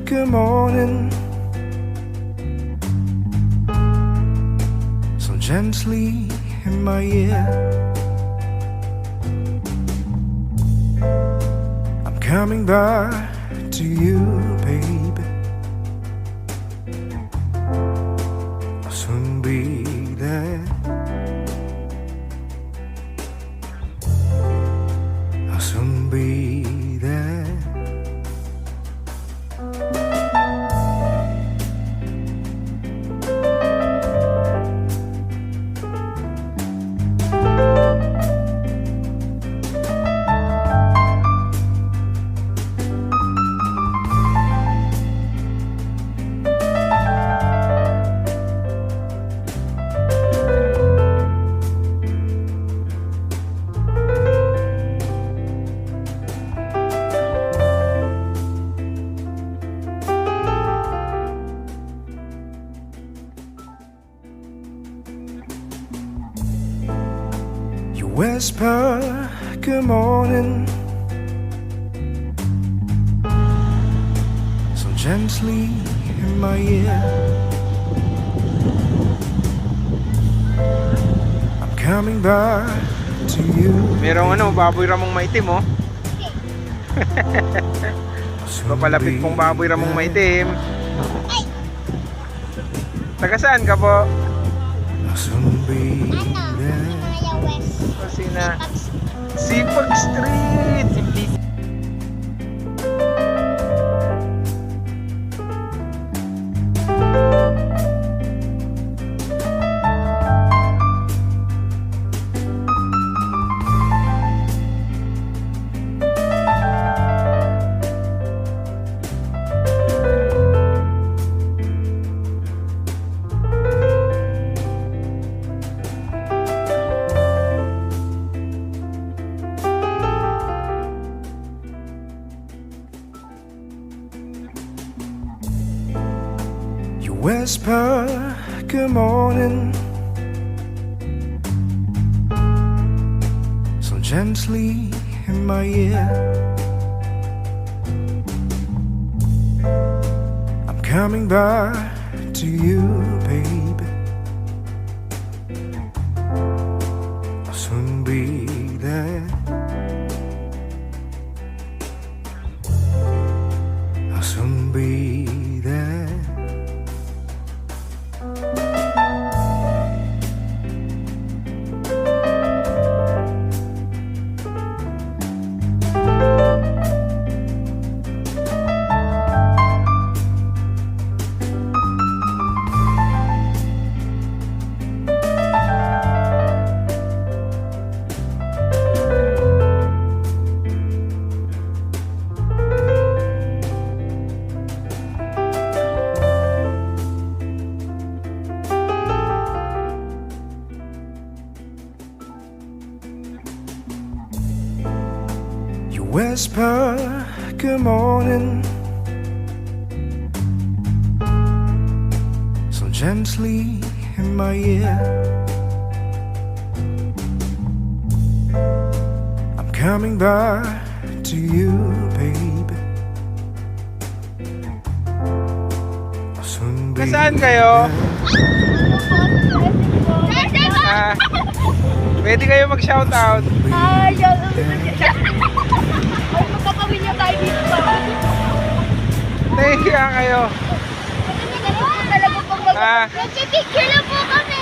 good morning, so gently in my ear. I'm coming back to you, baby. I'll soon be there. I'll soon be there. You whisper good morning, so gently in my ear. I'm coming back to you. Merong baboy ramong maitim, oh. Papalapit pong baboy ramong maitim. Taga saan ka po? Kasi na Sipag Street. You whisper good morning, so gently in my ear. I'm coming back to you, baby. I'll soon be there. I'll soon be there. You whisper good morning, so gently in my ear. I'm coming back to you, baby. I'll soon be Nasaan kayo? Pwede kayo mag-shoutout. Magkakawin niyo tayo dito. Nahihiya kayo. Talaga pong mag-picture lang po kami.